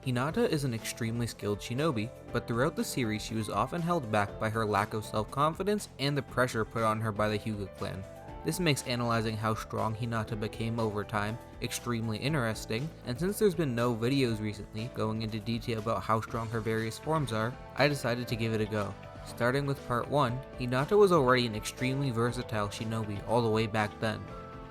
Hinata is an extremely skilled shinobi, but throughout the series she was often held back by her lack of self-confidence and the pressure put on her by the Hyuga clan. This makes analyzing how strong Hinata became over time extremely interesting, and since there's been no videos recently going into detail about how strong her various forms are, I decided to give it a go. Starting with part 1, Hinata was already an extremely versatile shinobi all the way back then.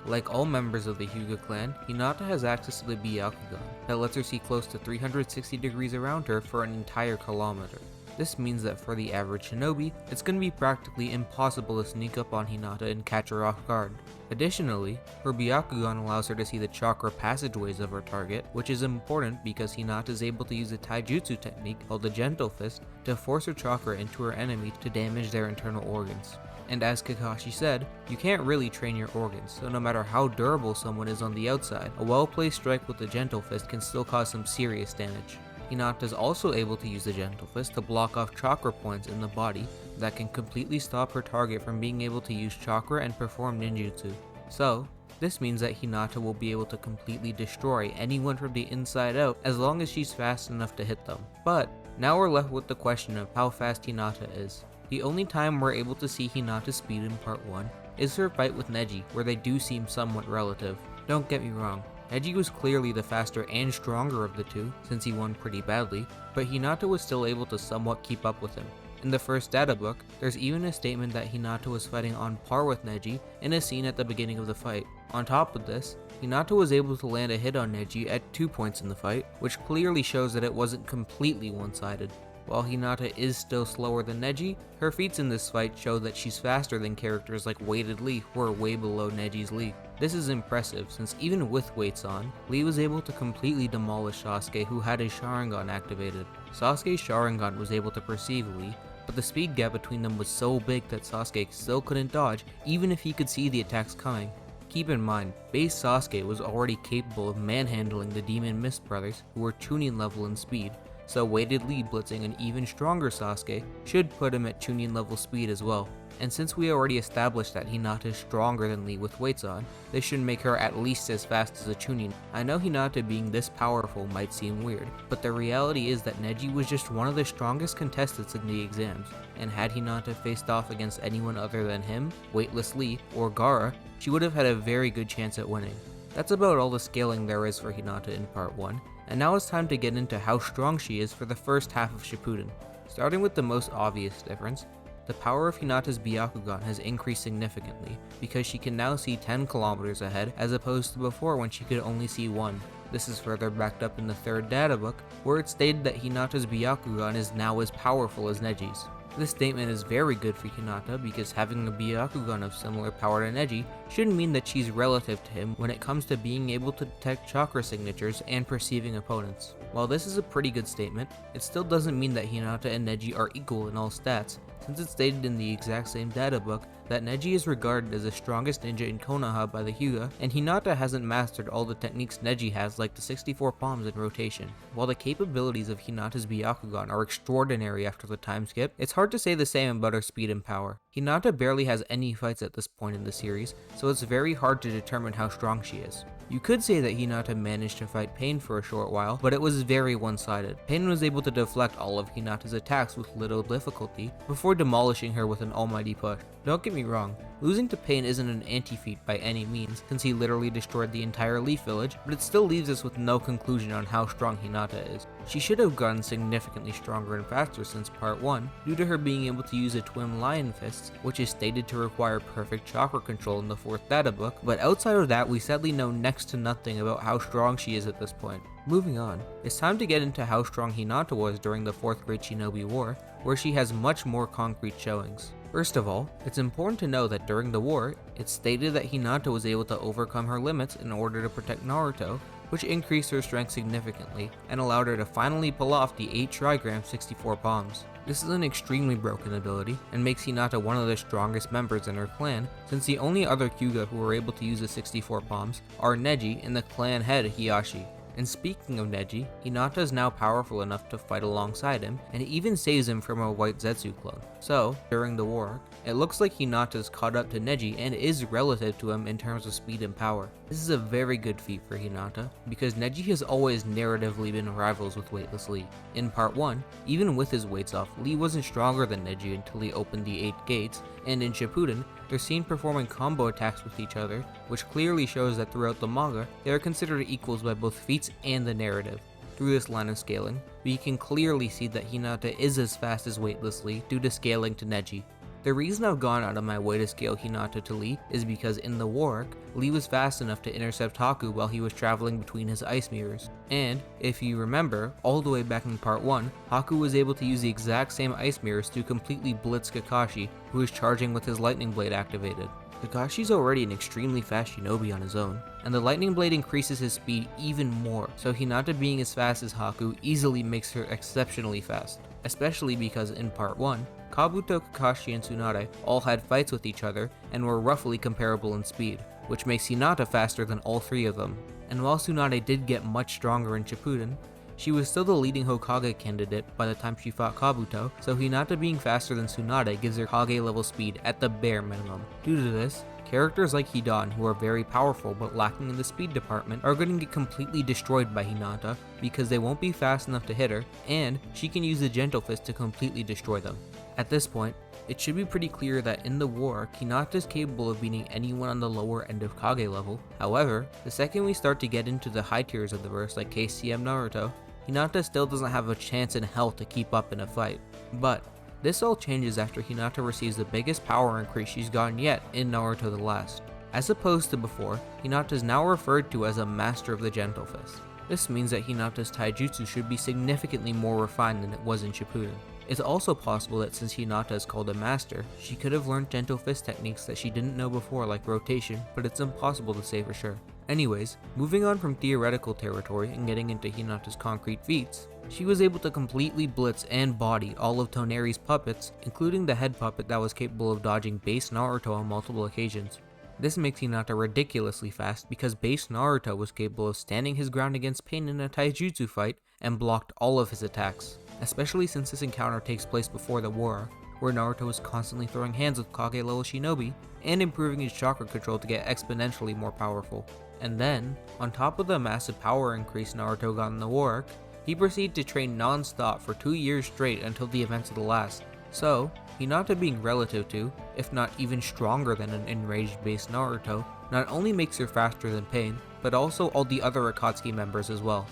Like all members of the Hyuga clan, Hinata has access to the Byakugan that lets her see close to 360 degrees around her for an entire kilometer. This means that for the average shinobi, it's going to be practically impossible to sneak up on Hinata and catch her off guard. Additionally, her Byakugan allows her to see the chakra passageways of her target, which is important because Hinata is able to use a taijutsu technique called the Gentle Fist to force her chakra into her enemy to damage their internal organs. And as Kakashi said, you can't really train your organs, so no matter how durable someone is on the outside, a well-placed strike with the Gentle Fist can still cause some serious damage. Hinata is also able to use the Gentle Fist to block off chakra points in the body that can completely stop her target from being able to use chakra and perform ninjutsu. So, this means that Hinata will be able to completely destroy anyone from the inside out as long as she's fast enough to hit them. But, now we're left with the question of how fast Hinata is. The only time we're able to see Hinata's speed in part 1 is her fight with Neji, where they do seem somewhat relative. Don't get me wrong, Neji was clearly the faster and stronger of the two, since he won pretty badly, but Hinata was still able to somewhat keep up with him. In the first data book, there's even a statement that Hinata was fighting on par with Neji in a scene at the beginning of the fight. On top of this, Hinata was able to land a hit on Neji at 2 points in the fight, which clearly shows that it wasn't completely one-sided. While Hinata is still slower than Neji, her feats in this fight show that she's faster than characters like Weighted Lee who are way below Neji's Lee. This is impressive since even with weights on, Lee was able to completely demolish Sasuke who had his Sharingan activated. Sasuke's Sharingan was able to perceive Lee, but the speed gap between them was so big that Sasuke still couldn't dodge even if he could see the attacks coming. Keep in mind, base Sasuke was already capable of manhandling the Demon Mist brothers who were Chunin level in speed, so Weighted Lee blitzing an even stronger Sasuke should put him at Chunin level speed as well. And since we already established that Hinata is stronger than Lee with weights on, this should make her at least as fast as a Chunin. I know Hinata being this powerful might seem weird, but the reality is that Neji was just one of the strongest contestants in the exams, and had Hinata faced off against anyone other than him, Weightless Lee, or Gaara, she would have had a very good chance at winning. That's about all the scaling there is for Hinata in part 1, and now it's time to get into how strong she is for the first half of Shippuden. Starting with the most obvious difference, the power of Hinata's Byakugan has increased significantly because she can now see 10 kilometers ahead as opposed to before when she could only see 1. This is further backed up in the third data book, where it's stated that Hinata's Byakugan is now as powerful as Neji's. This statement is very good for Hinata because having a Byakugan of similar power to Neji should mean that she's relative to him when it comes to being able to detect chakra signatures and perceiving opponents. While this is a pretty good statement, it still doesn't mean that Hinata and Neji are equal in all stats, since it's stated in the exact same data book that Neji is regarded as the strongest ninja in Konoha by the Hyuga, and Hinata hasn't mastered all the techniques Neji has, like the 64 palms in rotation. While the capabilities of Hinata's Byakugan are extraordinary after the time skip, it's hard to say the same about her speed and power. Hinata barely has any fights at this point in the series, so it's very hard to determine how strong she is. You could say that Hinata managed to fight Pain for a short while, but it was very one-sided. Pain was able to deflect all of Hinata's attacks with little difficulty, before demolishing her with an almighty push. Don't get me wrong, losing to Pain isn't an anti-feat by any means, since he literally destroyed the entire Leaf Village, but it still leaves us with no conclusion on how strong Hinata is. She should have gotten significantly stronger and faster since part 1, due to her being able to use a Twin Lion Fists, which is stated to require perfect chakra control in the 4th data book, but outside of that we sadly know next to nothing about how strong she is at this point. Moving on, it's time to get into how strong Hinata was during the 4th Great Shinobi War, where she has much more concrete showings. First of all, it's important to know that during the war, it's stated that Hinata was able to overcome her limits in order to protect Naruto, which increased her strength significantly and allowed her to finally pull off the 8 trigram 64 palms. This is an extremely broken ability and makes Hinata one of the strongest members in her clan, since the only other Hyuga who are able to use the 64 palms are Neji and the clan head Hiashi. And speaking of Neji, Hinata is now powerful enough to fight alongside him, and even saves him from a white Zetsu clone. So, during the war arc, it looks like Hinata's caught up to Neji and is relative to him in terms of speed and power. This is a very good feat for Hinata, because Neji has always narratively been rivals with weightless Lee. In part 1, even with his weights off, Lee wasn't stronger than Neji until he opened the 8 gates, and in Shippuden, they're seen performing combo attacks with each other, which clearly shows that throughout the manga, they are considered equals by both feats and the narrative. Through this line of scaling, we can clearly see that Hinata is as fast as weightless Lee due to scaling to Neji. The reason I've gone out of my way to scale Hinata to Lee is because in the war arc, Lee was fast enough to intercept Haku while he was traveling between his ice mirrors. And, if you remember, all the way back in part 1, Haku was able to use the exact same ice mirrors to completely blitz Kakashi, who was charging with his lightning blade activated. Kakashi's already an extremely fast shinobi on his own, and the lightning blade increases his speed even more, so Hinata being as fast as Haku easily makes her exceptionally fast. Especially because in part 1, Kabuto, Kakashi, and Tsunade all had fights with each other and were roughly comparable in speed, which makes Hinata faster than all 3 of them. And while Tsunade did get much stronger in Shippuden, she was still the leading Hokage candidate by the time she fought Kabuto, so Hinata being faster than Tsunade gives her Kage level speed at the bare minimum. Due to this, characters like Hidan, who are very powerful but lacking in the speed department, are going to get completely destroyed by Hinata because they won't be fast enough to hit her, and she can use the Gentle Fist to completely destroy them. At this point, it should be pretty clear that in the war, Hinata is capable of beating anyone on the lower end of Kage level. However, the second we start to get into the high tiers of the verse like KCM Naruto, Hinata still doesn't have a chance in hell to keep up in a fight. But this all changes after Hinata receives the biggest power increase she's gotten yet in Naruto The Last. As opposed to before, Hinata is now referred to as a master of the Gentle Fist. This means that Hinata's taijutsu should be significantly more refined than it was in Shippuden. It's also possible that since Hinata is called a master, she could have learned Gentle Fist techniques that she didn't know before like rotation, but it's impossible to say for sure. Anyways, moving on from theoretical territory and getting into Hinata's concrete feats, she was able to completely blitz and body all of Toneri's puppets, including the head puppet that was capable of dodging base Naruto on multiple occasions. This makes Hinata ridiculously fast because base Naruto was capable of standing his ground against Pain in a taijutsu fight and blocked all of his attacks, especially since this encounter takes place before the war, where Naruto is constantly throwing hands with Kage level shinobi and improving his chakra control to get exponentially more powerful. And then, on top of the massive power increase Naruto got in the war arc, he proceeded to train non-stop for 2 years straight until the events of The Last. So, Hinata being relative to, if not even stronger than an enraged base Naruto, not only makes her faster than Pain, but also all the other Akatsuki members as well.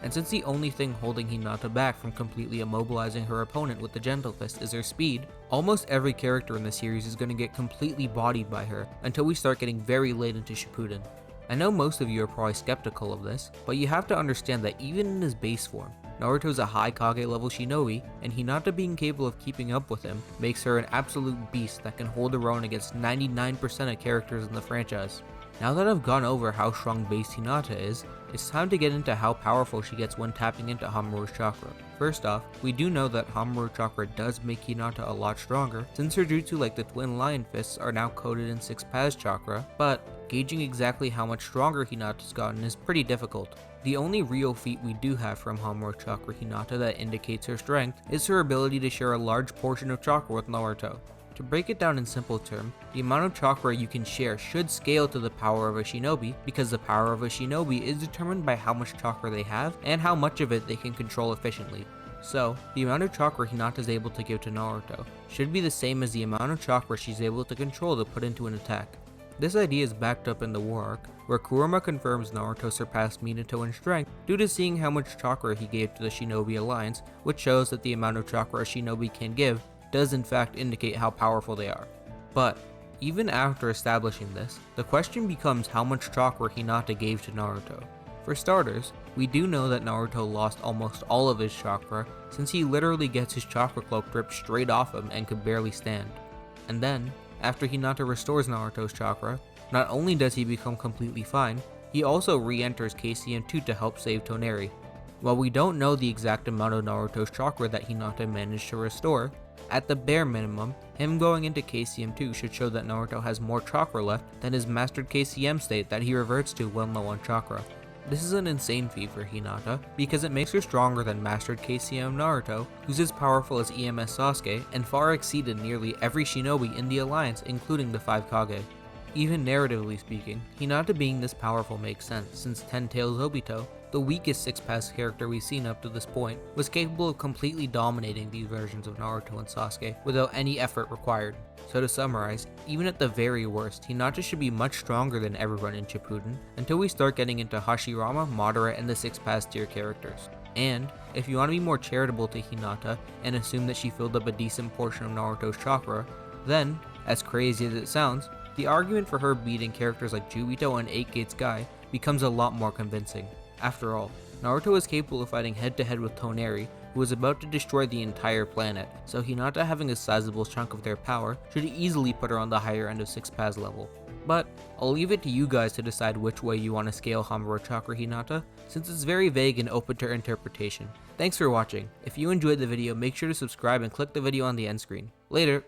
And since the only thing holding Hinata back from completely immobilizing her opponent with the Gentle Fist is her speed, almost every character in the series is going to get completely bodied by her until we start getting very late into Shippuden. I know most of you are probably skeptical of this, but you have to understand that even in his base form, Naruto is a high Kage level shinobi, and Hinata being capable of keeping up with him makes her an absolute beast that can hold her own against 99% of characters in the franchise. Now that I've gone over how strong base Hinata is, it's time to get into how powerful she gets when tapping into Hamura Chakra. First off, we do know that Hamura Chakra does make Hinata a lot stronger, since her jutsu like the Twin Lion Fists are now coated in 6 Paz Chakra, but gauging exactly how much stronger Hinata's gotten is pretty difficult. The only real feat we do have from Hamura Chakra Hinata that indicates her strength is her ability to share a large portion of chakra with Naruto. To break it down in simple terms, the amount of chakra you can share should scale to the power of a shinobi, because the power of a shinobi is determined by how much chakra they have and how much of it they can control efficiently. So, the amount of chakra Hinata is able to give to Naruto should be the same as the amount of chakra she's able to control to put into an attack. This idea is backed up in the war arc, where Kurama confirms Naruto surpassed Minato in strength due to seeing how much chakra he gave to the Shinobi Alliance, which shows that the amount of chakra a shinobi can give does in fact indicate how powerful they are. But, even after establishing this, the question becomes how much chakra Hinata gave to Naruto. For starters, we do know that Naruto lost almost all of his chakra, since he literally gets his chakra cloak ripped straight off him and could barely stand. And then, after Hinata restores Naruto's chakra, not only does he become completely fine, he also re-enters KCM2 to help save Toneri. While we don't know the exact amount of Naruto's chakra that Hinata managed to restore, at the bare minimum, him going into KCM2 should show that Naruto has more chakra left than his mastered KCM state that he reverts to when low on chakra. This is an insane feat for Hinata, because it makes her stronger than Mastered KCM Naruto, who's as powerful as EMS Sasuke, and far exceeded nearly every shinobi in the Alliance, including the 5 Kage. Even narratively speaking, Hinata being this powerful makes sense, since Ten Tails Obito, the weakest 6-pass character we've seen up to this point, was capable of completely dominating these versions of Naruto and Sasuke without any effort required. So to summarize, even at the very worst, Hinata should be much stronger than everyone in Shippuden, until we start getting into Hashirama, Madara, and the 6-pass tier characters. And, if you want to be more charitable to Hinata and assume that she filled up a decent portion of Naruto's chakra, then, as crazy as it sounds, the argument for her beating characters like Jubito and 8 Gates Guy becomes a lot more convincing. After all, Naruto is capable of fighting head to head with Toneri, who is about to destroy the entire planet, so Hinata having a sizable chunk of their power should easily put her on the higher end of 6-pass level. But I'll leave it to you guys to decide which way you want to scale Hamura Chakra Hinata, since it's very vague and open to interpretation. Thanks for watching. If you enjoyed the video, make sure to subscribe and click the video on the end screen. Later!